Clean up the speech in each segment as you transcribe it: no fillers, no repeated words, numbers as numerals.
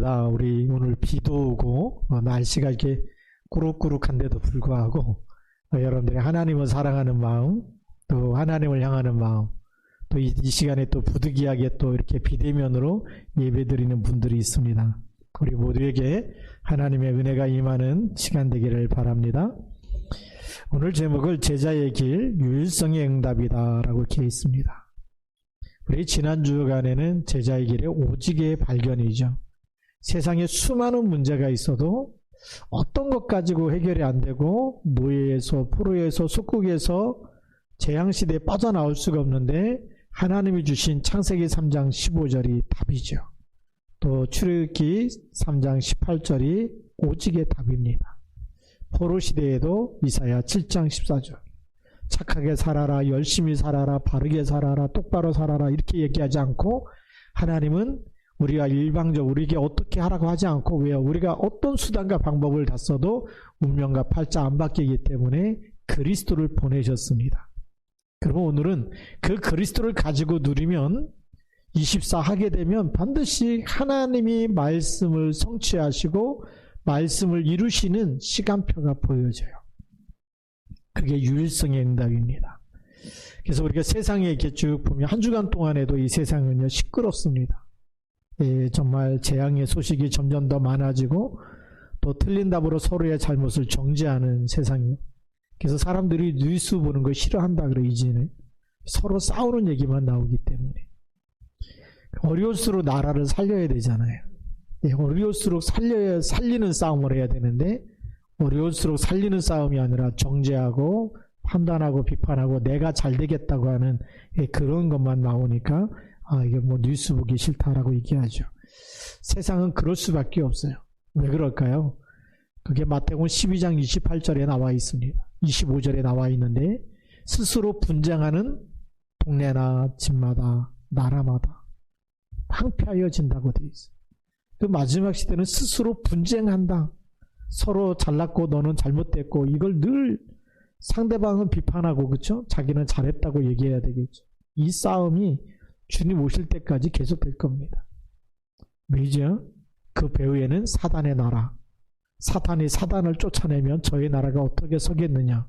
날입니다. 우리 오늘 비도 오고 날씨가 이렇게 꾸룩꾸룩한데도 불구하고 여러분들이 하나님을 사랑하는 마음, 또 하나님을 향하는 마음, 또 이 시간에 또 부득이하게 또 이렇게 비대면으로 예배드리는 분들이 있습니다. 우리 모두에게 하나님의 은혜가 임하는 시간 되기를 바랍니다. 오늘 제목을 제자의 길, 유일성의 응답이다 라고 이렇게 있습니다. 우리 지난 주간에는 제자의 길의 오직의 발견이죠. 세상에 수많은 문제가 있어도 어떤 것 가지고 해결이 안 되고 노예에서 포로에서 속국에서 재앙시대에 빠져나올 수가 없는데 하나님이 주신 창세기 3장 15절이 답이죠. 또 출애굽기 3장 18절이 오직의 답입니다. 포로시대에도 이사야 7장 14절 착하게 살아라, 열심히 살아라, 바르게 살아라, 똑바로 살아라 이렇게 얘기하지 않고 하나님은 우리가 일방적으로 우리에게 어떻게 하라고 하지 않고 왜요? 우리가 어떤 수단과 방법을 다 써도 운명과 팔자 안 바뀌기 때문에 그리스도를 보내셨습니다. 그러면 오늘은 그 그리스도를 가지고 누리면 24 하게 되면 반드시 하나님이 말씀을 성취하시고 말씀을 이루시는 시간표가 보여져요. 그게 유일성의 응답입니다. 그래서 우리가 세상에 이렇게 쭉 보면 한 주간 동안에도 이 세상은요 시끄럽습니다. 예, 정말 재앙의 소식이 점점 더 많아지고 또 틀린 답으로 서로의 잘못을 정죄하는 세상이에요. 그래서 사람들이 뉴스 보는 거 싫어한다 그래 이제는. 서로 싸우는 얘기만 나오기 때문에. 어려울수록 나라를 살려야 되잖아요. 예, 어려울수록 살리는 싸움을 해야 되는데 어려울수록 살리는 싸움이 아니라 정죄하고 판단하고 비판하고 내가 잘 되겠다고 하는 그런 것만 나오니까 이게 뭐 뉴스 보기 싫다라고 얘기하죠. 세상은 그럴 수밖에 없어요. 왜 그럴까요? 그게 마태복음 12장 28절에 나와 있습니다. 25절에 나와 있는데 스스로 분쟁하는 동네나 집마다 나라마다 황폐하여진다고 되어 있어요. 그 마지막 시대는 스스로 분쟁한다. 서로 잘났고 너는 잘못됐고 이걸 늘 상대방은 비판하고 그렇죠? 자기는 잘했다고 얘기해야 되겠죠. 이 싸움이 주님 오실 때까지 계속될 겁니다. 왜죠? 그 배후에는 사단의 나라. 사탄이 사단을 쫓아내면 저의 나라가 어떻게 서겠느냐.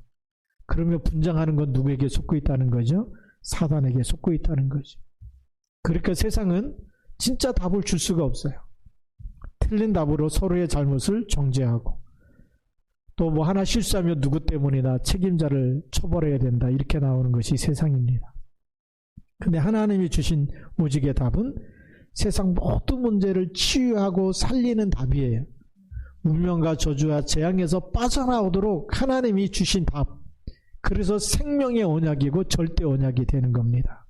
그러면 분쟁하는 건 누구에게 속고 있다는 거죠? 사단에게 속고 있다는 거죠. 그러니까 세상은 진짜 답을 줄 수가 없어요. 틀린 답으로 서로의 잘못을 정죄하고 또 뭐 하나 실수하면 누구 때문이나 책임자를 처벌해야 된다 이렇게 나오는 것이 세상입니다. 근데 하나님이 주신 오직의 답은 세상 모든 문제를 치유하고 살리는 답이에요. 운명과 저주와 재앙에서 빠져나오도록 하나님이 주신 답. 그래서 생명의 언약이고 절대 언약이 되는 겁니다.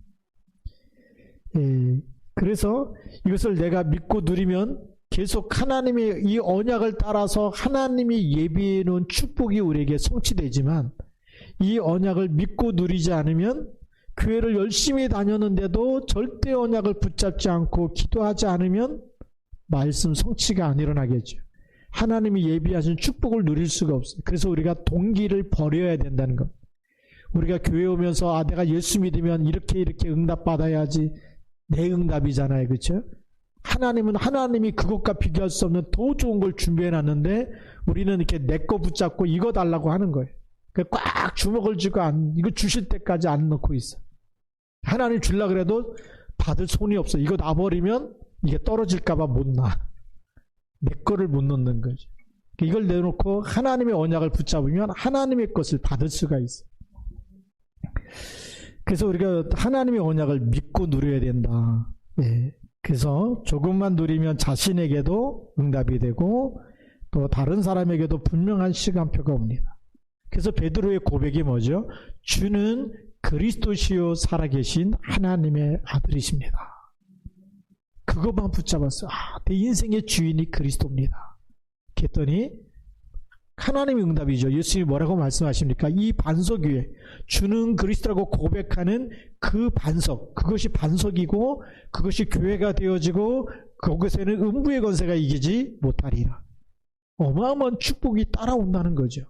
그래서 이것을 내가 믿고 누리면 계속 하나님의 이 언약을 따라서 하나님이 예비해 놓은 축복이 우리에게 성취되지만 이 언약을 믿고 누리지 않으면 교회를 열심히 다녔는데도 절대 언약을 붙잡지 않고 기도하지 않으면 말씀 성취가 안 일어나겠죠. 하나님이 예비하신 축복을 누릴 수가 없어요. 그래서 우리가 동기를 버려야 된다는 것. 우리가 교회 오면서 내가 예수 믿으면 이렇게 응답받아야지 내 응답이잖아요. 그렇죠? 하나님은 하나님이 그것과 비교할 수 없는 더 좋은 걸 준비해놨는데 우리는 이렇게 내 거 붙잡고 이거 달라고 하는 거예요. 꽉 주먹을 쥐고 이거 주실 때까지 안 넣고 있어. 하나님 주려고 그래도 받을 손이 없어. 이거 놔버리면 이게 떨어질까봐 못 놔. 내 거를 못 넣는 거죠. 이걸 내놓고 하나님의 언약을 붙잡으면 하나님의 것을 받을 수가 있어. 그래서 우리가 하나님의 언약을 믿고 누려야 된다. 예. 그래서 조금만 누리면 자신에게도 응답이 되고 또 다른 사람에게도 분명한 시간표가 옵니다. 그래서 베드로의 고백이 뭐죠? 주는 그리스도시요 살아계신 하나님의 아들이십니다. 그것만 붙잡았어요. 내 인생의 주인이 그리스도입니다. 그랬더니 하나님의 응답이죠. 예수님이 뭐라고 말씀하십니까? 이 반석 위에 주는 그리스도라고 고백하는 그 반석, 그것이 반석이고 그것이 교회가 되어지고 그곳에는 음부의 권세가 이기지 못하리라. 어마어마한 축복이 따라온다는 거죠.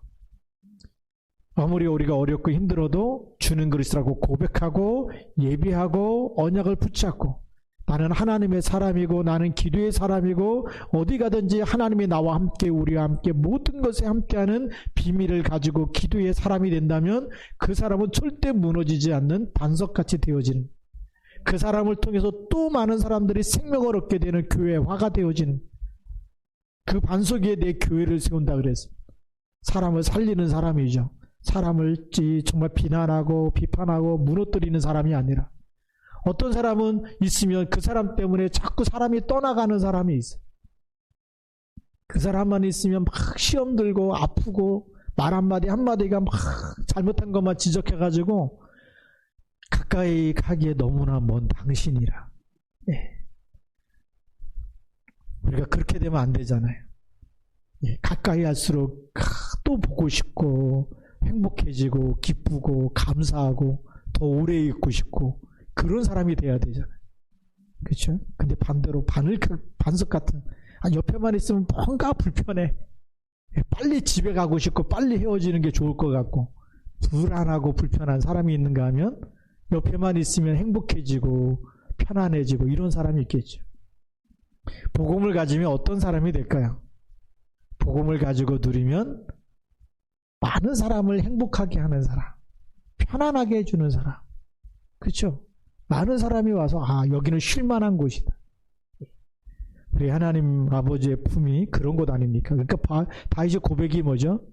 아무리 우리가 어렵고 힘들어도 주는 그리스도라고 고백하고 예비하고 언약을 붙잡고 나는 하나님의 사람이고 나는 기도의 사람이고 어디 가든지 하나님이 나와 함께 우리와 함께 모든 것에 함께하는 비밀을 가지고 기도의 사람이 된다면 그 사람은 절대 무너지지 않는 반석같이 되어지는, 그 사람을 통해서 또 많은 사람들이 생명을 얻게 되는 교회화가 되어지는, 그 반석 위에 내 교회를 세운다 그랬어. 사람을 살리는 사람이죠. 사람을 정말 비난하고 비판하고 무너뜨리는 사람이 아니라, 어떤 사람은 있으면 그 사람 때문에 자꾸 사람이 떠나가는 사람이 있어요. 그 사람만 있으면 막 시험 들고 아프고 말 한마디 한마디가 막 잘못한 것만 지적해가지고 가까이 가기에 너무나 먼 당신이라. 우리가 그렇게 되면 안 되잖아요. 가까이 할수록 또 보고 싶고 행복해지고 기쁘고 감사하고 더 오래 있고 싶고 그런 사람이 돼야 되잖아요. 그렇죠? 근데 반대로 반석 같은, 옆에만 있으면 뭔가 불편해. 빨리 집에 가고 싶고 빨리 헤어지는 게 좋을 것 같고 불안하고 불편한 사람이 있는가 하면 옆에만 있으면 행복해지고 편안해지고 이런 사람이 있겠죠. 복음을 가지면 어떤 사람이 될까요? 복음을 가지고 누리면 많은 사람을 행복하게 하는 사람, 편안하게 해주는 사람. 그렇죠? 많은 사람이 와서 여기는 쉴만한 곳이다. 우리 하나님 아버지의 품이 그런 곳 아닙니까? 그러니까 다윗의 고백이 뭐죠?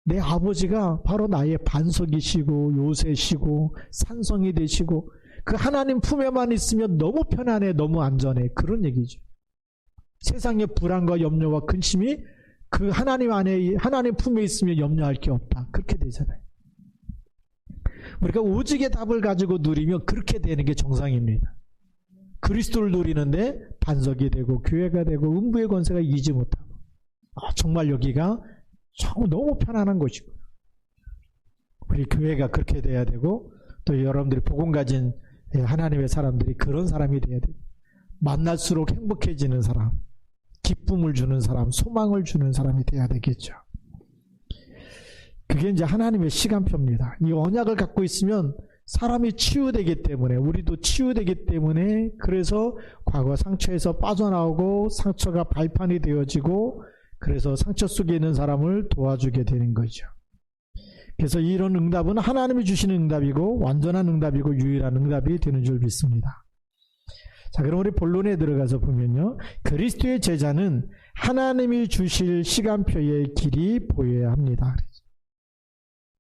내 아버지가 바로 나의 반석이시고 요새시고 산성이 되시고 그 하나님 품에만 있으면 너무 편안해, 너무 안전해. 그런 얘기죠. 세상의 불안과 염려와 근심이 그 하나님 안에, 하나님 품에 있으면 염려할 게 없다. 그렇게 되잖아요. 우리가 오직의 답을 가지고 누리면 그렇게 되는 게 정상입니다. 그리스도를 누리는데 반석이 되고 교회가 되고 음부의 권세가 이기지 못하고, 정말 여기가 너무 편안한 곳이고, 우리 교회가 그렇게 돼야 되고, 또 여러분들이 복음 가진 하나님의 사람들이 그런 사람이 돼야 돼요. 만날수록 행복해지는 사람, 기쁨을 주는 사람, 소망을 주는 사람이 돼야 되겠죠. 그게 이제 하나님의 시간표입니다. 이 언약을 갖고 있으면 사람이 치유되기 때문에, 우리도 치유되기 때문에, 그래서 과거 상처에서 빠져나오고 상처가 발판이 되어지고, 그래서 상처 속에 있는 사람을 도와주게 되는 거죠. 그래서 이런 응답은 하나님이 주시는 응답이고 완전한 응답이고 유일한 응답이 되는 줄 믿습니다. 자, 그럼 우리 본론에 들어가서 보면요, 그리스도의 제자는 하나님이 주실 시간표의 길이 보여야 합니다.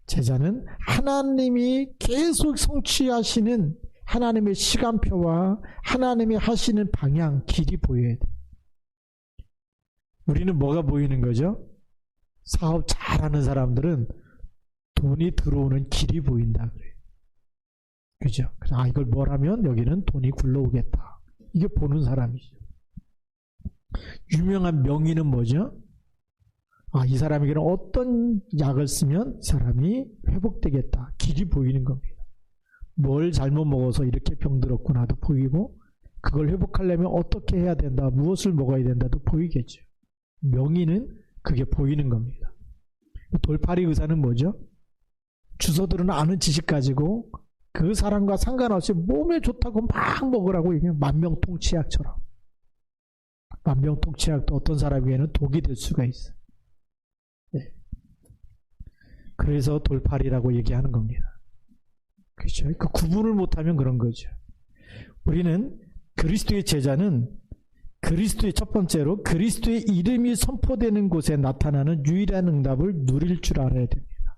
제자는 하나님이 계속 성취하시는 하나님의 시간표와 하나님이 하시는 방향, 길이 보여야 돼요. 우리는 뭐가 보이는 거죠? 사업 잘하는 사람들은 돈이 들어오는 길이 보인다 그래요. 그죠? 그래서 이걸 뭘 하면 여기는 돈이 굴러오겠다. 이게 보는 사람이죠. 유명한 명의는 뭐죠? 이 사람에게는 어떤 약을 쓰면 이 사람이 회복되겠다. 길이 보이는 겁니다. 뭘 잘못 먹어서 이렇게 병들었구나도 보이고, 그걸 회복하려면 어떻게 해야 된다, 무엇을 먹어야 된다도 보이겠죠. 명의는 그게 보이는 겁니다. 돌팔이 의사는 뭐죠? 주소들은 아는 지식 가지고 그 사람과 상관없이 몸에 좋다고 막 먹으라고 얘기해요. 만병통치약처럼. 만병통치약도 어떤 사람에게는 독이 될 수가 있어요. 네. 그래서 돌팔이라고 얘기하는 겁니다. 그렇죠? 그 구분을 못하면 그런 거죠. 우리는 그리스도의 제자는 그리스도의, 첫 번째로 그리스도의 이름이 선포되는 곳에 나타나는 유일한 응답을 누릴 줄 알아야 됩니다.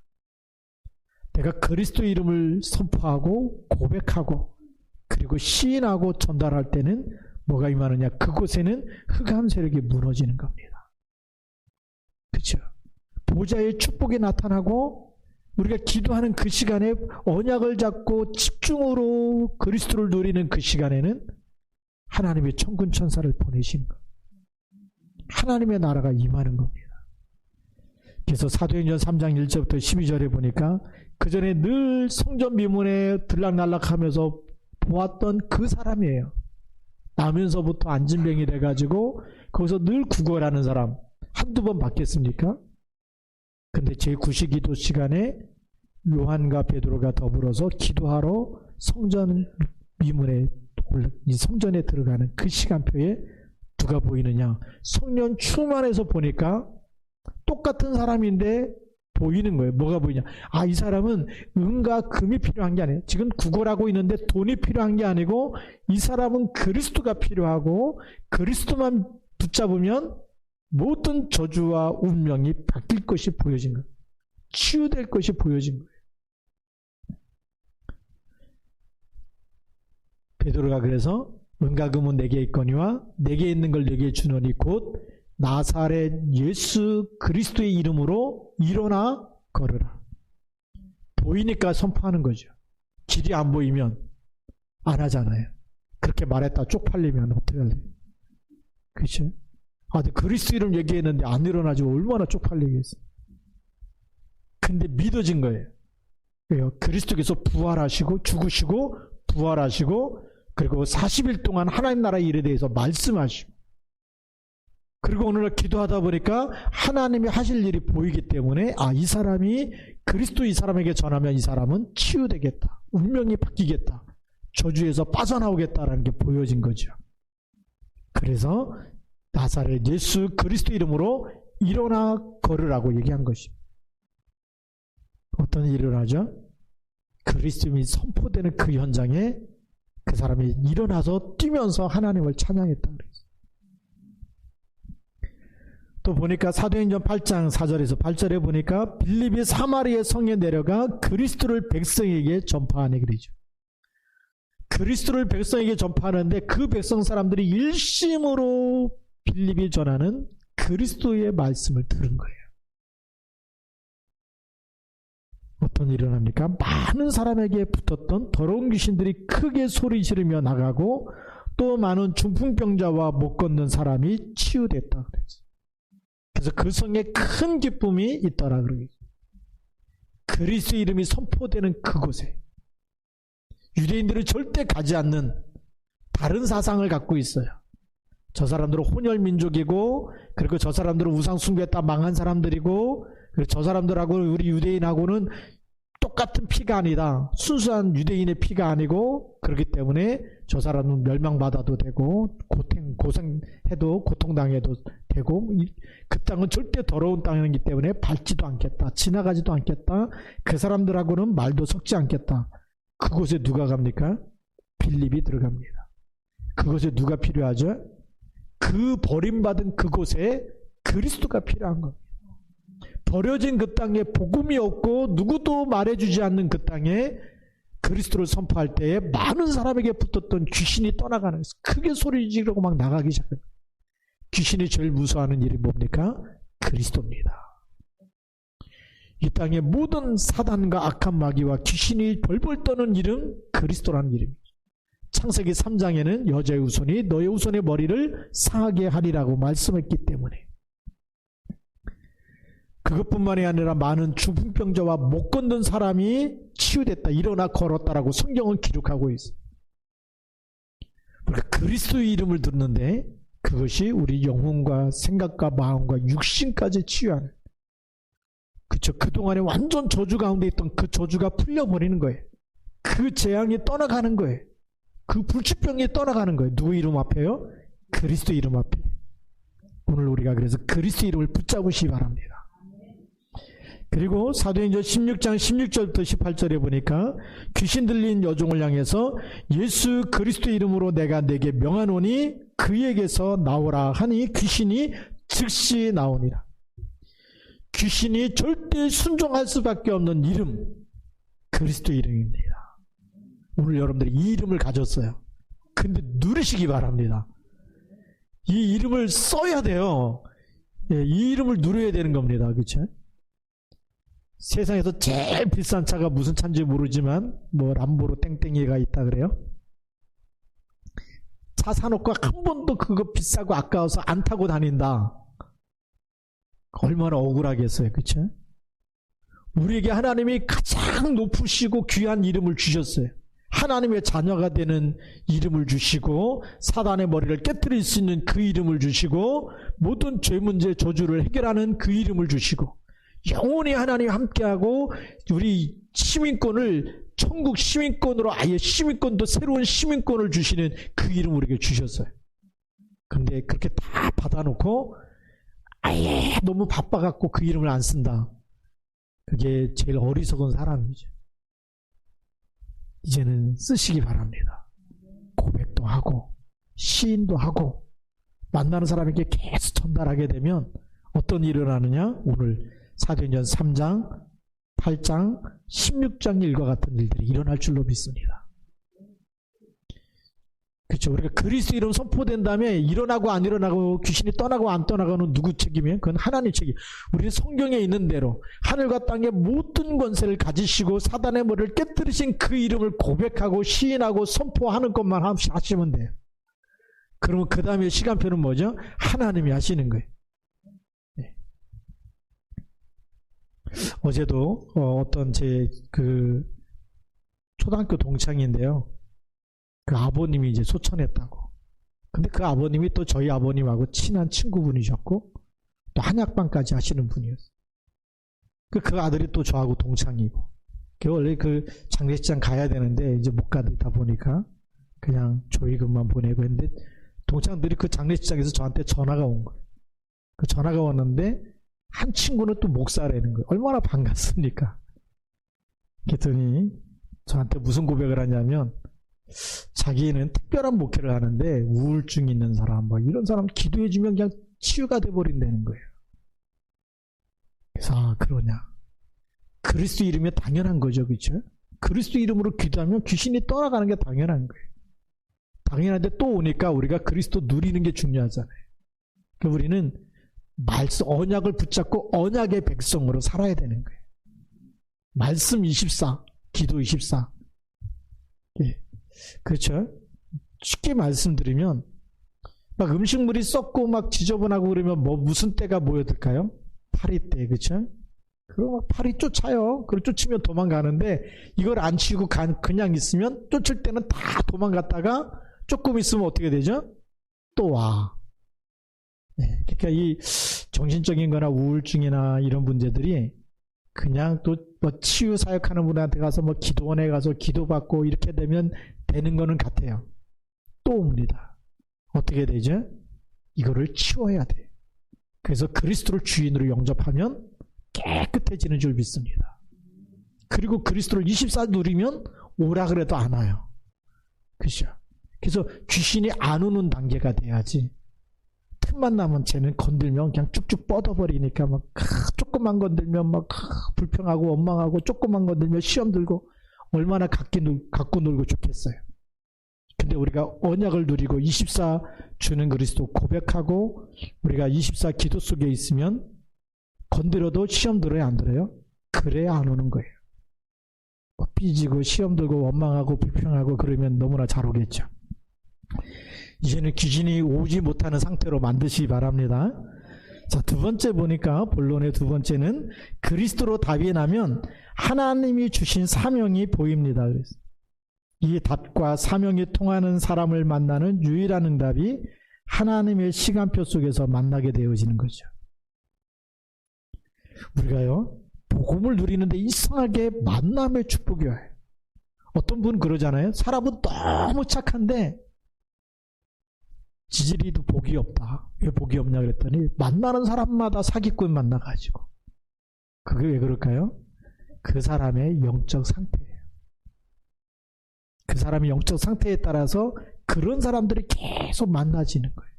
내가 그리스도의 이름을 선포하고 고백하고 그리고 시인하고 전달할 때는 뭐가 임하느냐? 그곳에는 흑암 세력이 무너지는 겁니다. 그렇죠? 보좌의 축복이 나타나고 우리가 기도하는 그 시간에 언약을 잡고 집중으로 그리스도를 누리는 그 시간에는 하나님의 천군 천사를 보내시는 것, 하나님의 나라가 임하는 겁니다. 그래서 사도행전 3장 1절부터 12절에 보니까 그 전에 늘 성전 미문에 들락날락하면서 보았던 그 사람이에요. 나면서부터 안진병이 돼가지고 거기서 늘 구걸하는 사람 한두 번 봤겠습니까? 근데 제9시기도 시간에 요한과 베드로가 더불어서 기도하러 성전 미문에 이 성전에 들어가는 그 시간표에 누가 보이느냐? 성령 충만해서 보니까 똑같은 사람인데 보이는 거예요. 뭐가 보이냐? 아, 이 사람은 은과 금이 필요한 게 아니에요. 지금 구걸하고 있는데 돈이 필요한 게 아니고 이 사람은 그리스도가 필요하고 그리스도만 붙잡으면 모든 저주와 운명이 바뀔 것이 보여진 거예요. 치유될 것이 보여진 거예요. 베드로가 그래서 은과 금은 내게 있거니와 내게 있는 걸 내게 주노니 곧 나사렛 예수 그리스도의 이름으로 일어나 걸으라. 보이니까 선포하는 거죠. 길이 안 보이면 안 하잖아요. 그렇게 말했다 쪽팔리면 어떻게 할래요? 그렇죠? 아, 근데 그리스도 이름 얘기했는데 안 일어나지고 얼마나 쪽팔리겠어요. 근데 믿어진 거예요. 왜요? 그리스도께서 부활하시고 죽으시고 부활하시고 그리고 40일 동안 하나님 나라의 일에 대해서 말씀하시고 그리고 오늘날 기도하다 보니까 하나님이 하실 일이 보이기 때문에 아, 이 사람이 그리스도 이 사람에게 전하면 이 사람은 치유되겠다. 운명이 바뀌겠다. 저주에서 빠져나오겠다라는 게 보여진 거죠. 그래서 나사렛 예수 그리스도 이름으로 일어나 걸으라고 얘기한 것입니다. 어떤 일이 일어나죠? 그리스도님이 선포되는 그 현장에 그 사람이 일어나서 뛰면서 하나님을 찬양했다 그랬어요. 또 보니까 사도행전 8장 4절에서 8절에 보니까 빌립이 사마리아 성에 내려가 그리스도를 백성에게 전파하네 그러죠. 그리스도를 백성에게 전파하는데 그 백성 사람들이 일심으로 빌립이 전하는 그리스도의 말씀을 들은 거예요. 어떤 일이 일어납니까? 많은 사람에게 붙었던 더러운 귀신들이 크게 소리 지르며 나가고 또 많은 중풍병자와 못 걷는 사람이 치유됐다 그랬어요. 그래서 그 성에 큰 기쁨이 있더라 그러겠죠. 그리스도 이름이 선포되는 그곳에 유대인들은 절대 가지 않는 다른 사상을 갖고 있어요. 저 사람들은 혼혈민족이고 그리고 저 사람들은 우상 숭배했다 망한 사람들이고 그리고 저 사람들하고 우리 유대인하고는 똑같은 피가 아니다. 순수한 유대인의 피가 아니고 그렇기 때문에 저 사람은 멸망받아도 되고 고생해도 고통당해도 되고 그 땅은 절대 더러운 땅이기 때문에 밟지도 않겠다. 지나가지도 않겠다. 그 사람들하고는 말도 섞지 않겠다. 그곳에 누가 갑니까? 빌립이 들어갑니다. 그곳에 누가 필요하죠? 그 버림받은 그곳에 그리스도가 필요한 겁니다. 버려진 그 땅에 복음이 없고 누구도 말해주지 않는 그 땅에 그리스도를 선포할 때에 많은 사람에게 붙었던 귀신이 떠나가는 거예요. 크게 소리 지르고 막 나가기 시작해요. 귀신이 제일 무서워하는 일이 뭡니까? 그리스도입니다. 이 땅의 모든 사단과 악한 마귀와 귀신이 벌벌 떠는 이름 그리스도라는 이름입니다. 창세기 3장에는 여자의 후손이 너의 후손의 머리를 상하게 하리라고 말씀했기 때문에 그것뿐만이 아니라 많은 중풍병자와 못 걷는 사람이 치유됐다, 일어나 걸었다라고 성경은 기록하고 있어요. 그러니까 그리스도의 이름을 듣는데 그것이 우리 영혼과 생각과 마음과 육신까지 치유하는, 그쵸? 그동안에 완전 저주 가운데 있던 그 저주가 풀려버리는 거예요. 그 재앙이 떠나가는 거예요. 그 불치병이 떠나가는 거예요. 누구 이름 앞에요? 그리스도 이름 앞에. 오늘 우리가 그래서 그리스도 이름을 붙잡으시기 바랍니다. 그리고 사도행전 16장 16절부터 18절에 보니까 귀신 들린 여종을 향해서 예수 그리스도 이름으로 내가 내게 명하노니 그에게서 나오라 하니 귀신이 즉시 나오니라. 귀신이 절대 순종할 수밖에 없는 이름, 그리스도 이름입니다. 오늘 여러분들이 이 이름을 가졌어요. 근데 누리시기 바랍니다. 이 이름을 써야 돼요. 이 이름을 누려야 되는 겁니다. 그렇죠? 세상에서 제일 비싼 차가 무슨 차인지 모르지만 뭐 람보로 땡땡이가 있다 그래요. 차 사놓고 한 번도 그거 비싸고 아까워서 안 타고 다닌다. 얼마나 억울하겠어요. 그렇죠? 우리에게 하나님이 가장 높으시고 귀한 이름을 주셨어요. 하나님의 자녀가 되는 이름을 주시고 사단의 머리를 깨뜨릴 수 있는 그 이름을 주시고 모든 죄 문제 저주를 해결하는 그 이름을 주시고 영원히 하나님 함께하고 우리 시민권을 천국 시민권으로 아예 시민권도 새로운 시민권을 주시는 그 이름을 우리에게 주셨어요. 근데 그렇게 다 받아놓고 아예 너무 바빠갖고 그 이름을 안 쓴다. 그게 제일 어리석은 사람이죠. 이제는 쓰시기 바랍니다. 고백도 하고 시인도 하고 만나는 사람에게 계속 전달하게 되면 어떤 일이 일어나느냐? 오늘 사도행전 3장, 8장, 16장 일과 같은 일들이 일어날 줄로 믿습니다. 그렇죠. 우리가 그리스도 이름 선포된 다음에 일어나고 안 일어나고 귀신이 떠나고 안 떠나고는 누구 책임이에요? 그건 하나님 책임. 우리는 성경에 있는 대로 하늘과 땅의 모든 권세를 가지시고 사단의 머리를 깨뜨리신 그 이름을 고백하고 시인하고 선포하는 것만 하시면 돼요. 그러면 그 다음에 시간표는 뭐죠? 하나님이 하시는 거예요. 네. 어제도 어떤 제 초등학교 동창인데요. 그 아버님이 이제 소천했다고. 근데 그 아버님이 또 저희 아버님하고 친한 친구분이셨고 또 한약방까지 하시는 분이었어요. 그 아들이 또 저하고 동창이고. 원래 그 장례식장 가야 되는데 이제 못 가다 보니까 그냥 조의금만 보내고 했는데 동창들이 그 장례식장에서 저한테 전화가 온 거예요. 그 전화가 왔는데 한 친구는 또 목사라는 거예요. 얼마나 반갑습니까? 그랬더니 저한테 무슨 고백을 하냐면 자기는 특별한 목회를 하는데 우울증 있는 사람 이런 사람 기도해주면 그냥 치유가 돼버린다는 거예요. 그래서 그러냐. 그리스도 이름이 당연한 거죠. 그렇죠? 그리스도 이름으로 기도하면 귀신이 떠나가는 게 당연한 거예요. 당연한데 또 오니까 우리가 그리스도 누리는 게 중요하잖아요. 그러니까 우리는 말씀 언약을 붙잡고 언약의 백성으로 살아야 되는 거예요. 말씀 24, 기도 24. 예. 그렇죠? 쉽게 말씀드리면 막 음식물이 썩고 막 지저분하고 그러면 무슨 때가 모여들까요? 파리 때. 그렇죠? 그럼 막 파리 쫓아요. 그걸 쫓으면 도망가는데 이걸 안 치우고 그냥 있으면 쫓을 때는 다 도망갔다가 조금 있으면 어떻게 되죠? 또 와. 네. 그러니까 이 정신적인 거나 우울증이나 이런 문제들이 그냥 또 치유 사역하는 분한테 가서 기도원에 가서 기도받고 이렇게 되면 되는 거는 같아요. 또 옵니다. 어떻게 되죠? 이거를 치워야 돼. 그래서 그리스도를 주인으로 영접하면 깨끗해지는 줄 믿습니다. 그리고 그리스도를 24 누리면 오라 그래도 안 와요. 그죠? 그래서 귀신이 안 오는 단계가 돼야지. 틈만 나면 쟤는 건들면 그냥 쭉쭉 뻗어버리니까 조금만 건들면 불평하고 원망하고 조금만 건들면 시험 들고 얼마나 갖고 놀고 좋겠어요. 근데 우리가 언약을 누리고 24 주는 그리스도 고백하고 우리가 24 기도 속에 있으면 건드려도 시험 들어요, 안 들어요? 그래야 안 오는 거예요. 삐지고 시험 들고 원망하고 불평하고 그러면 너무나 잘 오겠죠. 이제는 귀신이 오지 못하는 상태로 만드시기 바랍니다. 자, 두 번째 보니까 본론의 두 번째는 그리스도로 답이 나면 하나님이 주신 사명이 보입니다. 그래서 이 답과 사명이 통하는 사람을 만나는 유일한 응답이 하나님의 시간표 속에서 만나게 되어지는 거죠. 우리가요, 복음을 누리는데 이상하게 만남의 축복이 와요. 어떤 분 그러잖아요. 사람은 너무 착한데 지지리도 복이 없다. 왜 복이 없냐 그랬더니 만나는 사람마다 사기꾼 만나가지고. 그게 왜 그럴까요? 그 사람의 영적 상태예요. 그 사람의 영적 상태에 따라서 그런 사람들이 계속 만나지는 거예요.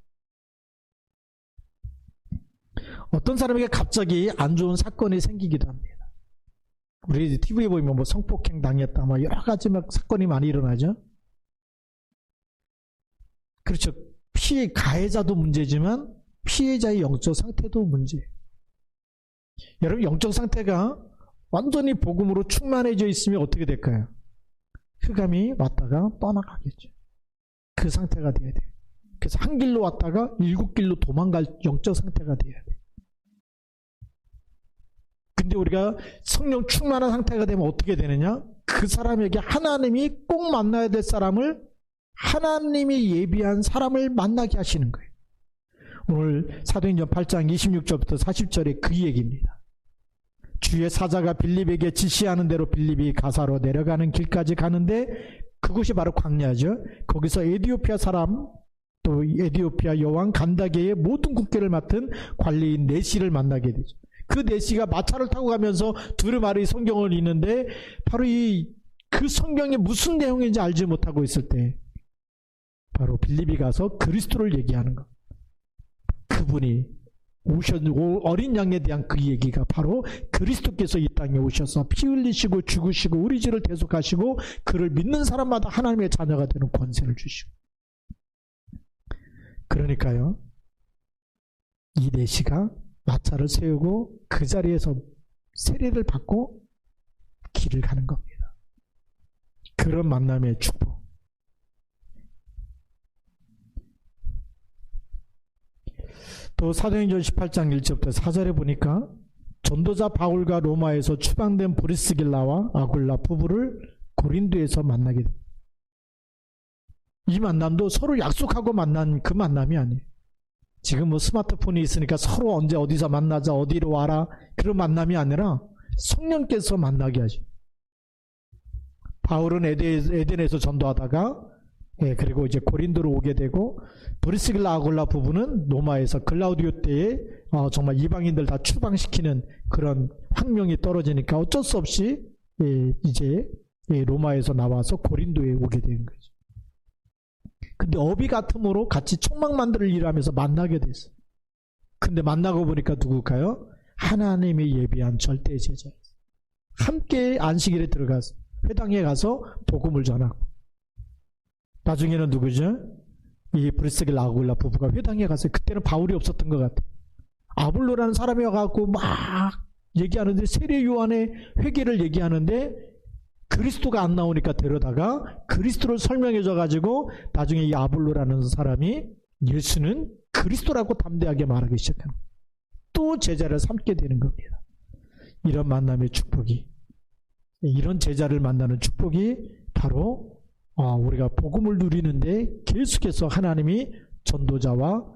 어떤 사람에게 갑자기 안 좋은 사건이 생기기도 합니다. 우리 TV에 보면 성폭행 당했다, 여러 가지 사건이 많이 일어나죠. 그렇죠. 가해자도 문제지만 피해자의 영적 상태도 문제예요. 여러분, 영적 상태가 완전히 복음으로 충만해져 있으면 어떻게 될까요? 흑암이 왔다가 떠나가겠죠. 그 상태가 돼야 돼요. 그래서 한 길로 왔다가 7길로 도망갈 영적 상태가 돼야 돼요. 근데 우리가 성령 충만한 상태가 되면 어떻게 되느냐? 그 사람에게 하나님이 꼭 만나야 될 사람을 하나님이 예비한 사람을 만나게 하시는 거예요. 오늘 사도행전 8장 26절부터 40절에 그 얘기입니다. 주의 사자가 빌립에게 지시하는 대로 빌립이 가사로 내려가는 길까지 가는데 그곳이 바로 광야죠. 거기서 에디오피아 사람 또 에디오피아 여왕 간다게의 모든 국계를 맡은 관리인 네시를 만나게 되죠. 그 네시가 마차를 타고 가면서 두루마리 성경을 읽는데 바로 그 성경이 무슨 내용인지 알지 못하고 있을 때 바로 빌립이 가서 그리스도를 얘기하는 것. 그분이 어린 양에 대한 그 얘기가 바로 그리스도께서 이 땅에 오셔서 피 흘리시고 죽으시고 우리 죄를 대속하시고 그를 믿는 사람마다 하나님의 자녀가 되는 권세를 주시고. 그러니까요, 이 네시가 마차를 세우고 그 자리에서 세례를 받고 길을 가는 겁니다. 그런 만남의 축복. 또 사도행전 18장 1절부터 4절에 보니까 전도자 바울과 로마에서 추방된 브리스길라와 아굴라 부부를 고린도에서 만나게 됩니다. 이 만남도 서로 약속하고 만난 그 만남이 아니에요. 지금 뭐 스마트폰이 있으니까 서로 언제 어디서 만나자 어디로 와라 그런 만남이 아니라 성령께서 만나게 하죠. 바울은 에덴에서 전도하다가 그리고 이제 고린도로 오게 되고 브리스길라 아굴라 부부는 로마에서 글라우디오 때에 정말 이방인들 다 추방시키는 그런 환경이 떨어지니까 어쩔 수 없이 이제 로마에서 나와서 고린도에 오게 된 거죠. 근데 어비 같음으로 같이 촉막 만들 일을 하면서 만나게 됐어요. 근데 만나고 보니까 누굴까요? 하나님이 예비한 절대 제자예요. 함께 안식일에 들어가서 회당에 가서 복음을 전하고 나중에는 누구죠? 이 브리스길라 아굴라 부부가 회당에 갔어요. 그때는 바울이 없었던 것 같아요. 아볼로라는 사람이 와갖고 막 얘기하는데 세례 요한의 회개를 얘기하는데 그리스도가 안 나오니까 데려다가 그리스도를 설명해줘가지고 나중에 이 아볼로라는 사람이 예수는 그리스도라고 담대하게 말하기 시작하는 거예요. 또 제자를 삼게 되는 겁니다. 이런 만남의 축복이, 이런 제자를 만나는 축복이 바로 우리가 복음을 누리는데 계속해서 하나님이 전도자와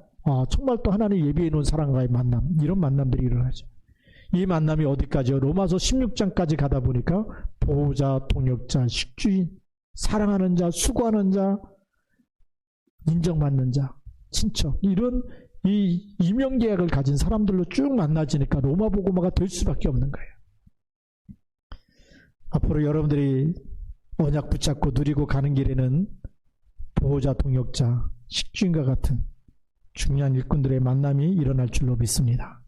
정말 또 하나님 예비해 놓은 사람과의 만남, 이런 만남들이 일어나죠. 이 만남이 어디까지요? 로마서 16장까지 가다 보니까 보호자, 동역자, 식주인, 사랑하는 자, 수고하는 자, 인정받는 자, 친척, 이런 이 이명계약을 가진 사람들로 쭉 만나지니까 로마 복음화가 될 수밖에 없는 거예요. 앞으로 여러분들이 언약 붙잡고 누리고 가는 길에는 보호자, 동역자, 식주인과 같은 중요한 일꾼들의 만남이 일어날 줄로 믿습니다.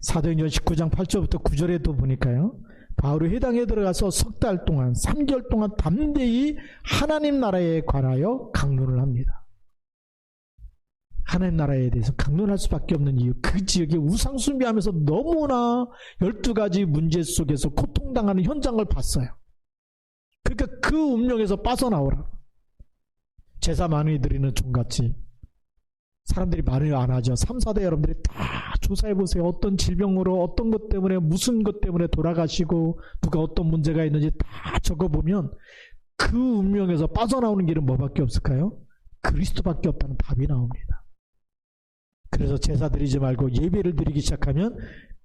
사도행전 19장 8절부터 9절에도 보니까요, 바울이 회당에 들어가서 석 달 동안 3개월 동안 담대히 하나님 나라에 관하여 강론을 합니다. 하나님 나라에 대해서 강론할 수밖에 없는 이유, 그 지역에 우상숭배하면서 너무나 12가지 문제 속에서 고통당하는 현장을 봤어요. 그러니까 그 운명에서 빠져나오라. 제사 많이 드리는 종같이 사람들이 말을 안 하죠. 3, 4대 여러분들이 다 조사해보세요. 어떤 질병으로, 어떤 것 때문에, 무슨 것 때문에 돌아가시고, 누가 어떤 문제가 있는지 다 적어보면 그 운명에서 빠져나오는 길은 뭐밖에 없을까요? 그리스도밖에 없다는 답이 나옵니다. 그래서 제사 드리지 말고 예배를 드리기 시작하면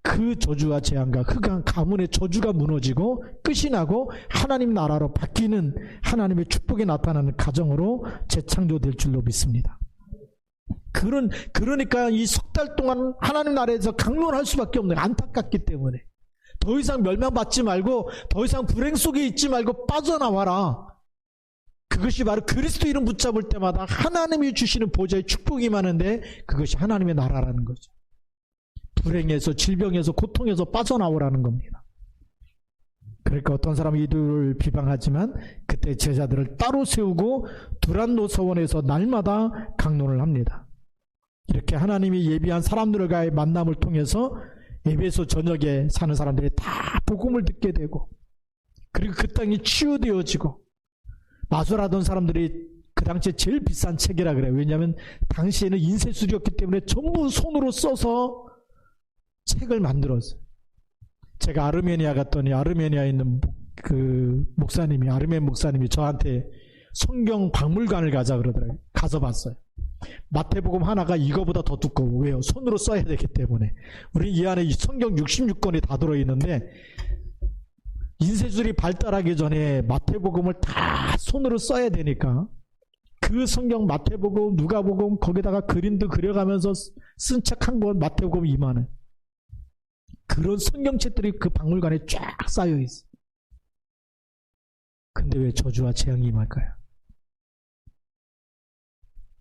그 저주와 재앙과 흑암 가문의 저주가 무너지고 끝이 나고 하나님 나라로 바뀌는 하나님의 축복이 나타나는 가정으로 재창조될 줄로 믿습니다. 그러니까 이 석 달 동안 하나님 나라에서 강론할 수밖에 없는, 안타깝기 때문에 더 이상 멸망받지 말고 더 이상 불행 속에 있지 말고 빠져나와라. 그것이 바로 그리스도 이름 붙잡을 때마다 하나님이 주시는 보좌의 축복이 많은데 그것이 하나님의 나라라는 거죠. 불행에서, 질병에서, 고통에서 빠져나오라는 겁니다. 그러니까 어떤 사람은 이들을 비방하지만 그때 제자들을 따로 세우고 두란노 서원에서 날마다 강론을 합니다. 이렇게 하나님이 예비한 사람들과의 만남을 통해서 에베소 전역에 사는 사람들이 다 복음을 듣게 되고, 그리고 그 땅이 치유되어지고, 마술하던 사람들이 그 당시에 제일 비싼 책이라 그래요. 왜냐하면 당시에는 인쇄술이었기 때문에 전부 손으로 써서 책을 만들었어요. 제가 아르메니아 갔더니 아르메니아에 있는 그 목사님이, 아르멘 목사님이 저한테 성경 박물관을 가자 그러더라고요. 가서 봤어요. 마태복음 하나가 이거보다 더 두꺼워. 왜요? 손으로 써야 되기 때문에. 우리 이 안에 성경 66권이 다 들어있는데 인쇄술이 발달하기 전에 마태복음을 다 손으로 써야 되니까 그 성경 마태복음, 누가복음 거기다가 그림도 그려가면서 쓴 책 한 권 마태복음 2만 원. 그런 성경책들이 그 박물관에 쫙 쌓여 있어. 근데 왜 저주와 재앙이 임할까요?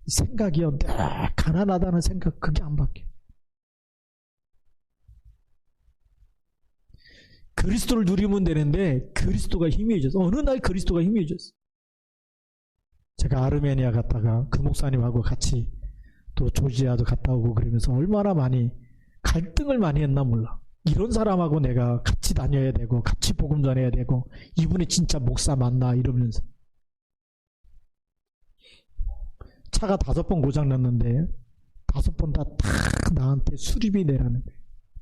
생각이요, 늘 가난하다는 생각, 그게 안 바뀌어. 그리스도를 누리면 되는데 그리스도가 희미해졌어. 어느 날 그리스도가 희미해졌어. 제가 아르메니아 갔다가 그 목사님하고 같이 또 조지아도 갔다 오고 그러면서 얼마나 많이 갈등을 많이 했나 몰라. 이런 사람하고 내가 같이 다녀야 되고 같이 복음 전해야 되고 이분이 진짜 목사 맞나 이러면서 차가 5번 고장났는데 5번 다 나한테 수리비 내라는 거예요.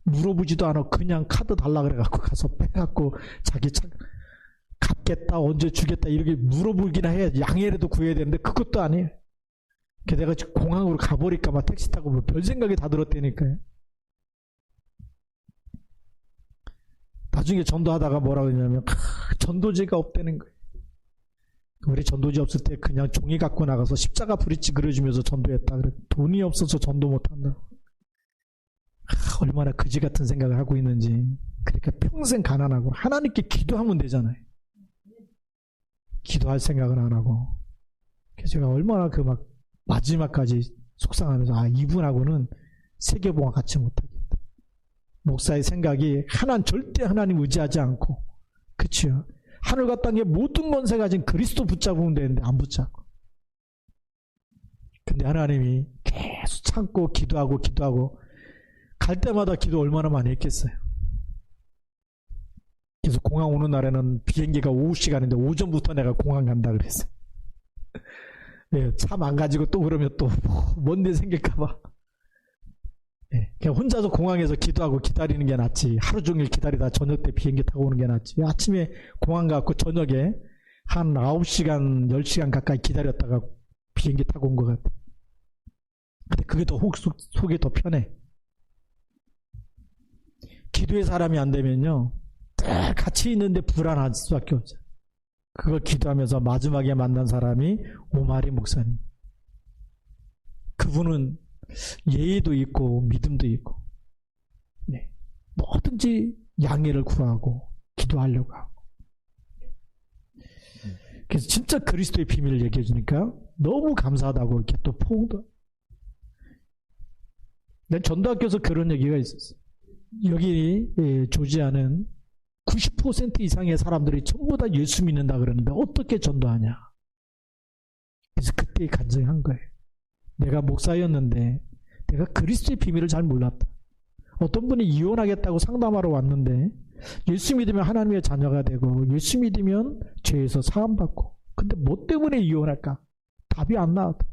물어보지도 않아. 그냥 카드 달라 그래갖고 가서 빼갖고 자기 차 갚겠다 언제 주겠다 이렇게 물어보기나 해야 양해라도 구해야 되는데 그것도 아니에요. 내가 공항으로 가버릴까 봐 택시 타고 뭐 별 생각이 다 들었다니까요. 나중에 전도하다가 뭐라 그러냐면 전도지가 없다는 거예요. 우리 전도지 없을 때 그냥 종이 갖고 나가서 십자가 브릿지 그려주면서 전도했다. 그래. 돈이 없어서 전도 못한다. 얼마나 그지 같은 생각을 하고 있는지. 그러니까 평생 가난하고 하나님께 기도하면 되잖아요. 기도할 생각은 안 하고. 그래서 제가 얼마나 그 막 마지막까지 속상하면서 이분하고는 세계봉화 같이 못하겠다. 목사의 생각이 절대 하나님 의지하지 않고, 그치요? 하늘과 땅의 모든 권세 가진 그리스도 붙잡으면 되는데 안 붙잡고. 근데 하나님이 계속 참고 기도하고 갈 때마다 기도 얼마나 많이 했겠어요. 그래서 공항 오는 날에는 비행기가 오후 시간인데 오전부터 내가 공항 간다 그랬어요. 예, 차 망가지고 또 그러면 또 뭔데 생길까봐. 예, 그냥 혼자서 공항에서 기도하고 기다리는 게 낫지. 하루 종일 기다리다 저녁 때 비행기 타고 오는 게 낫지. 아침에 공항 가고 저녁에 한 9시간, 10시간 가까이 기다렸다가 비행기 타고 온 것 같아. 근데 그게 더 속이 더 편해. 기도의 사람이 안 되면요, 늘 같이 있는데 불안할 수밖에 없죠. 그걸 기도하면서 마지막에 만난 사람이 오마리 목사님. 그분은 예의도 있고 믿음도 있고, 네, 뭐든지 양해를 구하고 기도하려고 하고. 그래서 진짜 그리스도의 비밀을 얘기해 주니까 너무 감사하다고 이렇게 또 포옹도. 난 전도학교에서 그런 얘기가 있었어. 여기 조지아는 90% 이상의 사람들이 전부 다 예수 믿는다 그러는데 어떻게 전도하냐. 그래서 그때 간증한 거예요. 내가 목사였는데 내가 그리스도의 비밀을 잘 몰랐다. 어떤 분이 이혼하겠다고 상담하러 왔는데 예수 믿으면 하나님의 자녀가 되고 예수 믿으면 죄에서 사함받고, 근데 뭐 때문에 이혼할까? 답이 안 나왔다.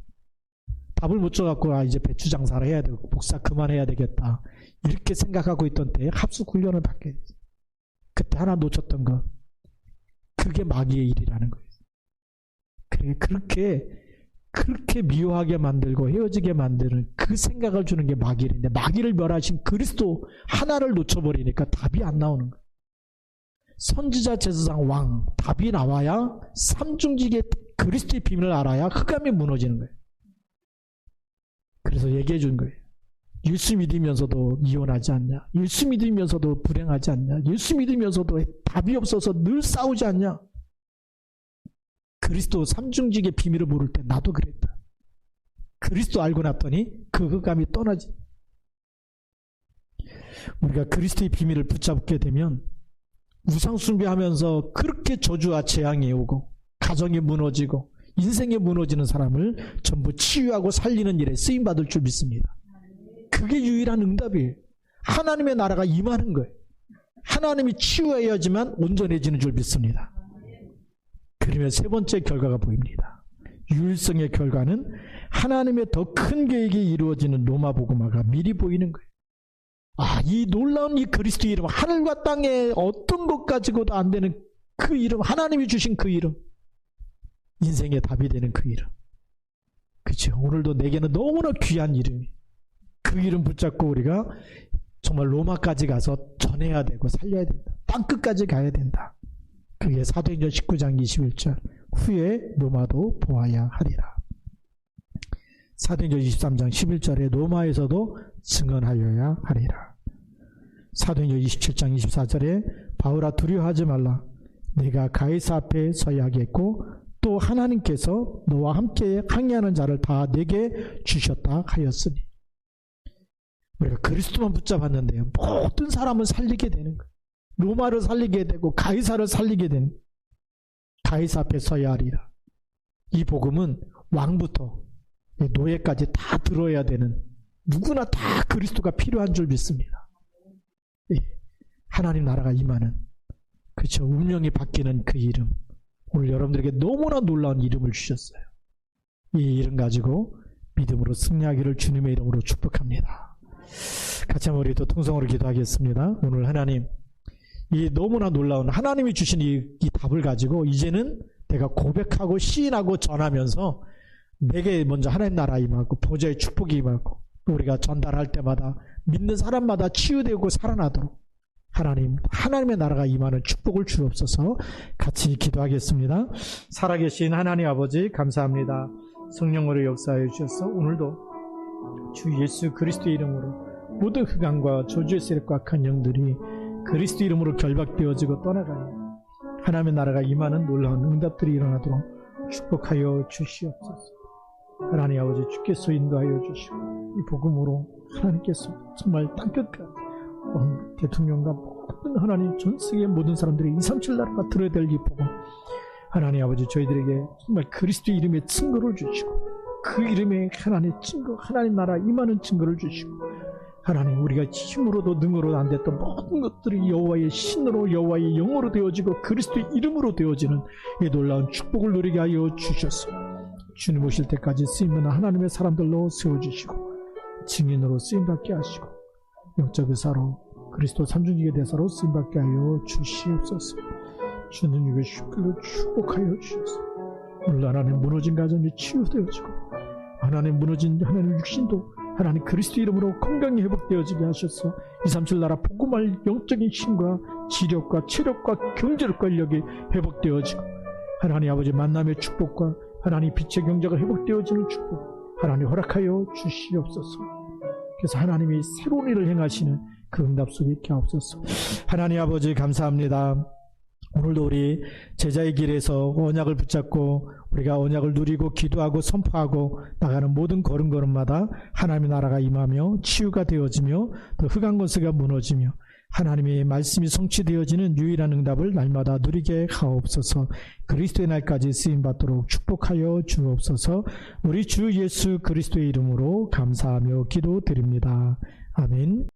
답을 못 줘갖고 이제 배추 장사를 해야 되고 목사 그만해야 되겠다 이렇게 생각하고 있던 때에 합숙 훈련을 받게 됐어요. 그때 하나 놓쳤던 것, 그게 마귀의 일이라는 거예요. 그렇게 미워하게 만들고 헤어지게 만드는 그 생각을 주는 게 마귀의 일인데, 마귀를 멸하신 그리스도 하나를 놓쳐버리니까 답이 안 나오는 거예요. 선지자, 제사장, 왕, 답이 나와야 삼중직의 그리스도의 비밀을 알아야 흑암이 무너지는 거예요. 그래서 얘기해 준 거예요. 예수 믿으면서도 이혼하지 않냐? 예수 믿으면서도 불행하지 않냐? 예수 믿으면서도 답이 없어서 늘 싸우지 않냐? 그리스도 삼중직의 비밀을 모를 때 나도 그랬다. 그리스도 알고 났더니 그 흑암이 떠나지. 우리가 그리스도의 비밀을 붙잡게 되면 우상 숭배하면서 그렇게 저주와 재앙이 오고 가정이 무너지고 인생이 무너지는 사람을 전부 치유하고 살리는 일에 쓰임받을 줄 믿습니다. 그게 유일한 응답이에요. 하나님의 나라가 임하는 거예요. 하나님이 치유해야지만 온전해지는 줄 믿습니다. 그러면 세 번째 결과가 보입니다. 유일성의 결과는 하나님의 더 큰 계획이 이루어지는 로마복음화가 미리 보이는 거예요. 이 놀라운 이 그리스도의 이름, 하늘과 땅에 어떤 것 가지고도 안 되는 그 이름, 하나님이 주신 그 이름, 인생의 답이 되는 그 이름. 그렇죠. 오늘도 내게는 너무나 귀한 이름이, 그 이름 붙잡고 우리가 정말 로마까지 가서 전해야 되고 살려야 된다. 땅끝까지 가야 된다. 그게 사도행전 19장 21절. 후에 로마도 보아야 하리라. 사도행전 23장 11절에 로마에서도 증언하여야 하리라. 사도행전 27장 24절에 바울아 두려워하지 말라. 내가 가이사 앞에 서야 하겠고 또 하나님께서 너와 함께 항해하는 자를 다 내게 주셨다 하였으니. 우리가 그리스도만 붙잡았는데요, 모든 사람은 살리게 되는 거예요. 로마를 살리게 되고 가이사를 살리게 되는 거예요. 가이사 앞에 서야 하리라. 이 복음은 왕부터 노예까지 다 들어야 되는, 누구나 다 그리스도가 필요한 줄 믿습니다. 하나님 나라가 임하는, 그렇죠, 운명이 바뀌는 그 이름, 오늘 여러분들에게 너무나 놀라운 이름을 주셨어요. 이 이름 가지고 믿음으로 승리하기를 주님의 이름으로 축복합니다. 같이 한번 우리 또 통성으로 기도하겠습니다. 오늘 하나님, 이 너무나 놀라운 하나님이 주신 이 답을 가지고 이제는 내가 고백하고 시인하고 전하면서 내게 먼저 하나님 나라 임하고 보좌의 축복이 임하고 우리가 전달할 때마다 믿는 사람마다 치유되고 살아나도록 하나님, 하나님의 나라가 임하는 축복을 주옵소서. 같이 기도하겠습니다. 살아계신 하나님 아버지 감사합니다. 성령으로 역사해 주셔서 오늘도 주 예수 그리스도의 이름으로 모든 흑암과 저주의 세력과 악한 영들이 그리스도 이름으로 결박되어지고 떠나가니 하나님의 나라가 임하는 놀라운 응답들이 일어나도록 축복하여 주시옵소서. 하나님 아버지, 주께서 인도하여 주시고 이 복음으로 하나님께서 정말 땅끝까지 대통령과 모든 하나님 전 세계 모든 사람들이 237 나라가 들어야 될 이 복음, 하나님 아버지 저희들에게 정말 그리스도 이름의 증거를 주시고 그 이름의 하나님의 증거, 하나님 나라 임하는 증거를 주시고 하나님, 우리가 힘으로도 능으로도 안 됐던 모든 것들이 여호와의 신으로, 여호와의 영으로 되어지고 그리스도의 이름으로 되어지는 이 놀라운 축복을 누리게 하여 주셔서 주님 오실 때까지 쓰임받는 하나님의 사람들로 세워주시고 증인으로 쓰임받게 하시고 영적 의사로 그리스도 삼중직의 대사로 쓰임받게 하여 주시옵소서. 주는 이거 쉽게로 축복하여 주셔서 오늘 하나님 무너진 가정이 치유되어지고 하나님 무너진 하나님 육신도 하나님 그리스도 이름으로 건강히 회복되어지게 하셔서 237 나라 복음할 영적인 힘과 지력과 체력과 경제력 권력이 회복되어지고 하나님 아버지 만남의 축복과 하나님 빛의 경제가 회복되어지는 축복 하나님 허락하여 주시옵소서. 그래서 하나님이 새로운 일을 행하시는 그 응답 속에 있게 하옵소서. 하나님 아버지 감사합니다. 오늘도 우리 제자의 길에서 언약을 붙잡고 우리가 언약을 누리고 기도하고 선포하고 나가는 모든 걸음걸음마다 하나님의 나라가 임하며 치유가 되어지며 또 흑암 권세가 무너지며 하나님의 말씀이 성취되어지는 유일한 응답을 날마다 누리게 하옵소서. 그리스도의 날까지 쓰임받도록 축복하여 주옵소서. 우리 주 예수 그리스도의 이름으로 감사하며 기도드립니다. 아멘.